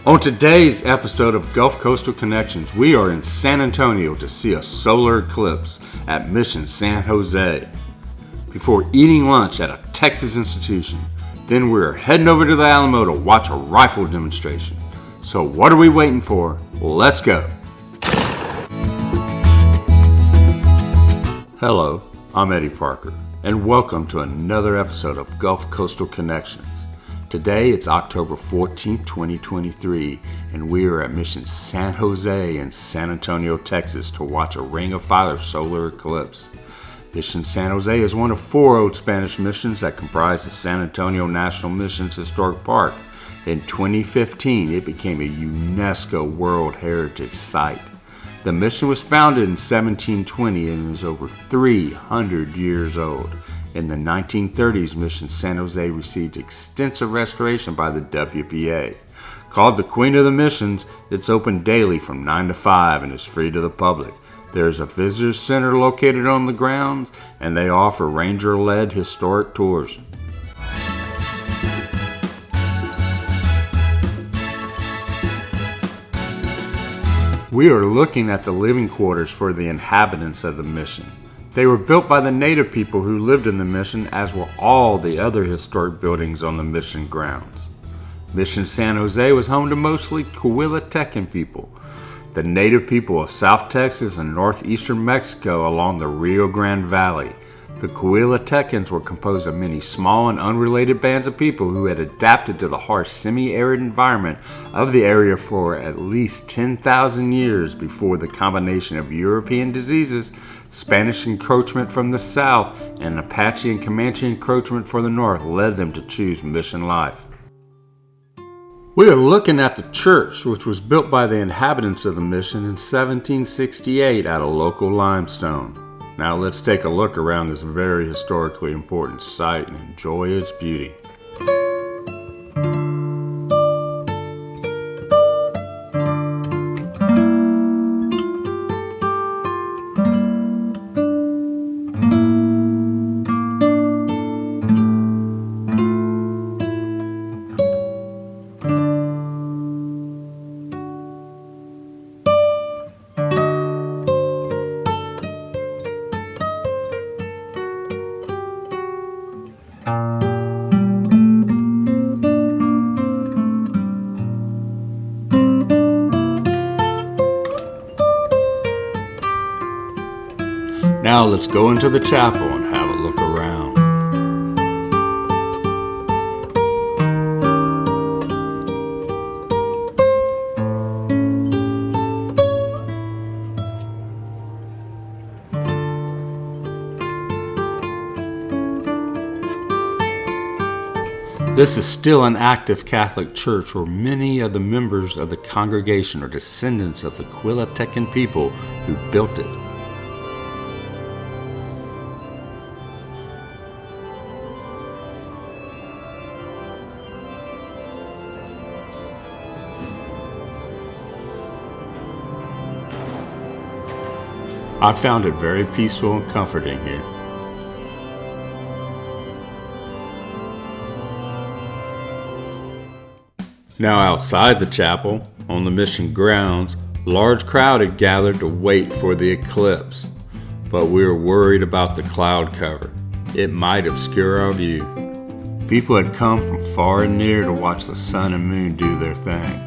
On today's episode of Gulf Coastal Connections, we are in San Antonio to see a solar eclipse at Mission San José before eating lunch at a Texas institution. Then we're heading over to the Alamo to watch a rifle demonstration. So what are we waiting for? Let's go. Hello, I'm Eddie Parker, and welcome to another episode of Gulf Coastal Connections. Today it's October 14, 2023, and we are at Mission San José in San Antonio, Texas to watch a Ring of Fire solar eclipse. Mission San José is one of 4 old Spanish missions that comprise the San Antonio National Missions Historic Park. In 2015, it became a UNESCO World Heritage Site. The mission was founded in 1720 and is over 300 years old. In the 1930s, Mission San José received extensive restoration by the WPA. Called the Queen of the Missions, it's open daily from 9 to 5 and is free to the public. There's a visitor center located on the grounds, and they offer ranger-led historic tours. We are looking at the living quarters for the inhabitants of the mission. They were built by the native people who lived in the mission, as were all the other historic buildings on the mission grounds. Mission San José was home to mostly Coahuiltecan people, the native people of South Texas and northeastern Mexico along the Rio Grande Valley. The Coahuiltecans were composed of many small and unrelated bands of people who had adapted to the harsh semi-arid environment of the area for at least 10,000 years before the combination of European diseases, Spanish encroachment from the south, and Apache and Comanche encroachment from the north led them to choose mission life. We are looking at the church, which was built by the inhabitants of the mission in 1768 out of local limestone. Now let's take a look around this very historically important site and enjoy its beauty. Now let's go into the chapel and have a look around. This is still an active Catholic church where many of the members of the congregation are descendants of the Coahuiltecan people who built it. I found it very peaceful and comforting here. Now outside the chapel, on the mission grounds, a large crowd had gathered to wait for the eclipse. But we were worried about the cloud cover. It might obscure our view. People had come from far and near to watch the sun and moon do their thing.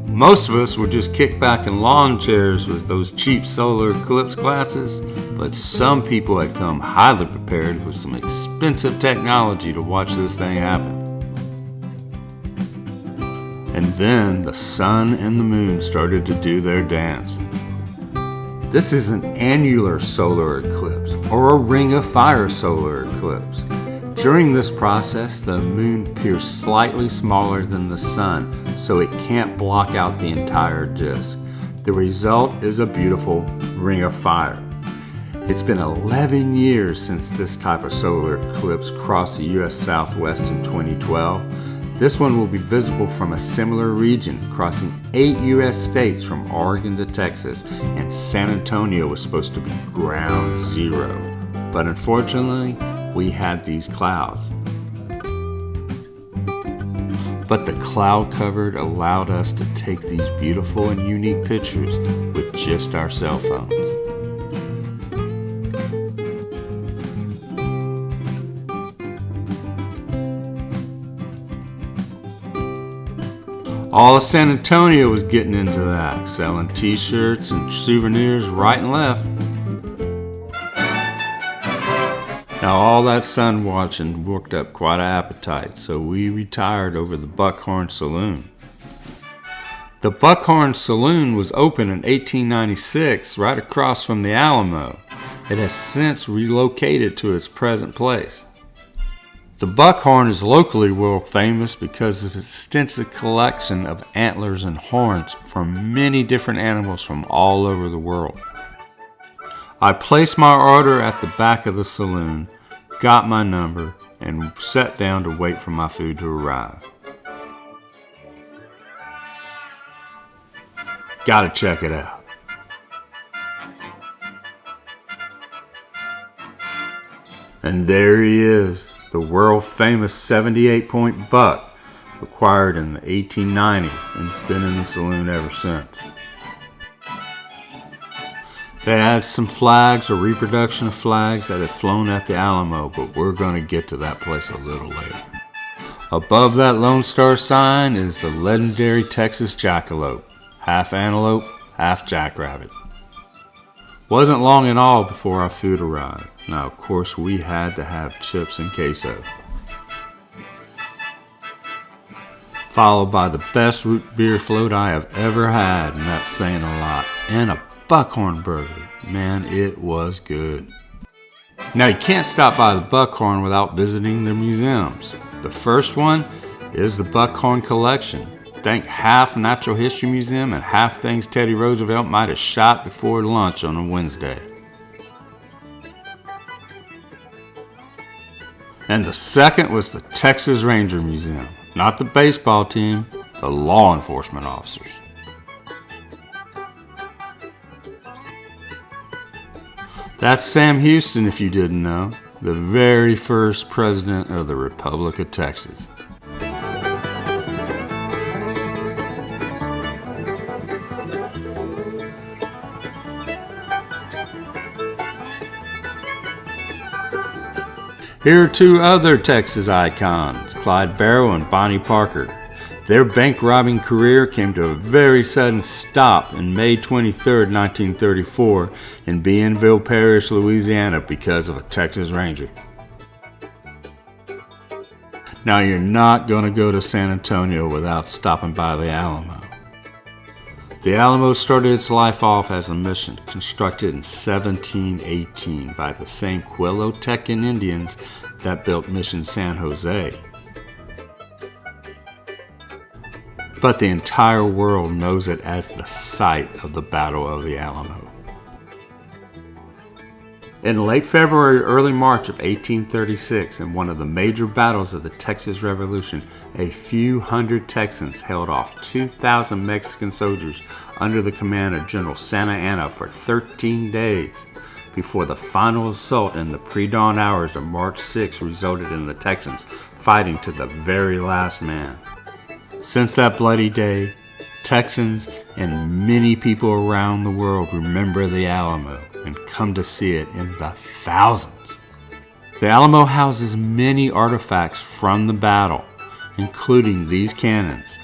Most of us were just kicked back in lawn chairs with those cheap solar eclipse glasses, but some people had come highly prepared with some expensive technology to watch this thing happen. And then the sun and the moon started to do their dance. This is an annular solar eclipse, or a ring of fire solar eclipse. During this process, the moon appears slightly smaller than the sun, so it can't block out the entire disk. The result is a beautiful ring of fire. It's been 11 years since this type of solar eclipse crossed the U.S. Southwest in 2012. This one will be visible from a similar region, crossing 8 U.S. states from Oregon to Texas, and San Antonio was supposed to be ground zero. But unfortunately, we had these clouds. But the cloud covered allowed us to take these beautiful and unique pictures with just our cell phones. All of San Antonio was getting into that, selling t-shirts and souvenirs right and left. Now all that sun watching worked up quite an appetite, so we retired over the Buckthorn Saloon. The Buckthorn Saloon was opened in 1896 right across from the Alamo. It has since relocated to its present place. The buckhorn is locally world famous because of its extensive collection of antlers and horns from many different animals from all over the world. I placed my order at the back of the saloon, got my number, and sat down to wait for my food to arrive. Gotta check it out. And there he is. The world-famous 78-point buck, acquired in the 1890s and has been in the saloon ever since. They had some flags, a reproduction of flags that had flown at the Alamo, but we're going to get to that place a little later. Above that Lone Star sign is the legendary Texas jackalope, half antelope, half jackrabbit. Wasn't long at all before our food arrived. Now, of course, we had to have chips and queso, followed by the best root beer float I have ever had, and that's saying a lot, and a buckhorn burger. Man, it was good. Now, you can't stop by the Buckthorn without visiting their museums. The first one is the Buckthorn Collection. Think half Natural History Museum and half things Teddy Roosevelt might have shot before lunch on a Wednesday. And the second was the Texas Ranger Museum. Not the baseball team, the law enforcement officers. That's Sam Houston, if you didn't know, the very first president of the Republic of Texas. Here are two other Texas icons, Clyde Barrow and Bonnie Parker. Their bank robbing career came to a very sudden stop in May 23, 1934 in Bienville Parish, Louisiana because of a Texas Ranger. Now you're not going to go to San Antonio without stopping by the Alamo. The Alamo started its life off as a mission constructed in 1718 by the same Quilotecan Indians that built Mission San José. But the entire world knows it as the site of the Battle of the Alamo. In late February or early March of 1836, in one of the major battles of the Texas Revolution, a few hundred Texans held off 2,000 Mexican soldiers under the command of General Santa Anna for 13 days before the final assault in the pre-dawn hours of March 6 resulted in the Texans fighting to the very last man. Since that bloody day, Texans and many people around the world remember the Alamo and come to see it in the thousands. The Alamo houses many artifacts from the battle, including these cannons.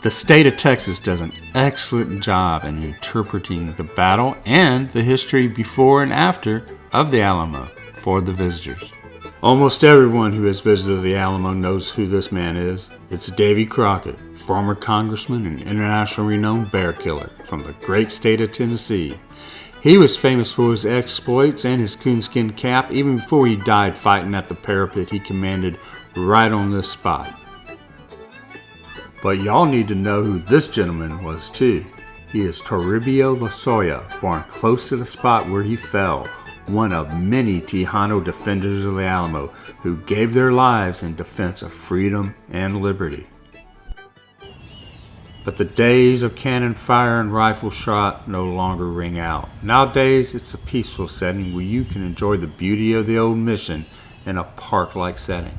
The state of Texas does an excellent job in interpreting the battle and the history before and after of the Alamo for the visitors. Almost everyone who has visited the Alamo knows who this man is. It's Davy Crockett, former congressman and internationally renowned bear killer from the great state of Tennessee. He was famous for his exploits and his coonskin cap even before he died fighting at the parapet he commanded right on this spot. But y'all need to know who this gentleman was too. He is Toribio Lozoya, born close to the spot where he fell, one of many Tejano defenders of the Alamo who gave their lives in defense of freedom and liberty. But the days of cannon fire and rifle shot no longer ring out. Nowadays, it's a peaceful setting where you can enjoy the beauty of the old mission in a park-like setting.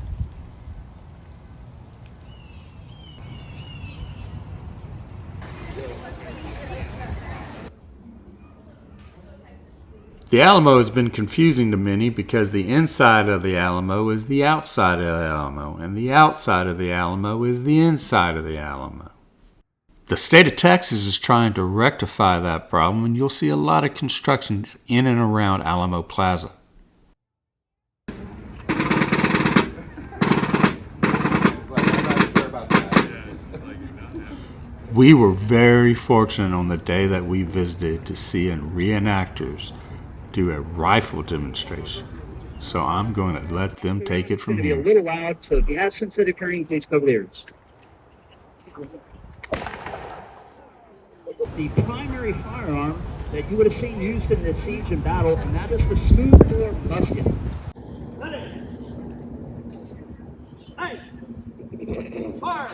The Alamo has been confusing to many because the inside of the Alamo is the outside of the Alamo, and the outside of the Alamo is the inside of the Alamo. The state of Texas is trying to rectify that problem, and you'll see a lot of construction in and around Alamo Plaza. We were very fortunate on the day that we visited to see reenactors do a rifle demonstration. So I'm going to let them take it from here. It's going to be a little loud, so if you have sensitive hearing, please cover the ears. The primary firearm that you would have seen used in the siege and battle, and that is the smoothbore musket. Hey! Fire!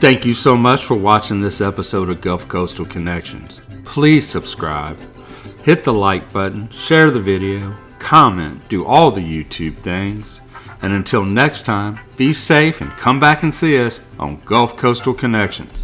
Thank you so much for watching this episode of Gulf Coastal Connections. Please subscribe, hit the like button, share the video, comment, do all the YouTube things. And until next time, be safe and come back and see us on Gulf Coastal Connections.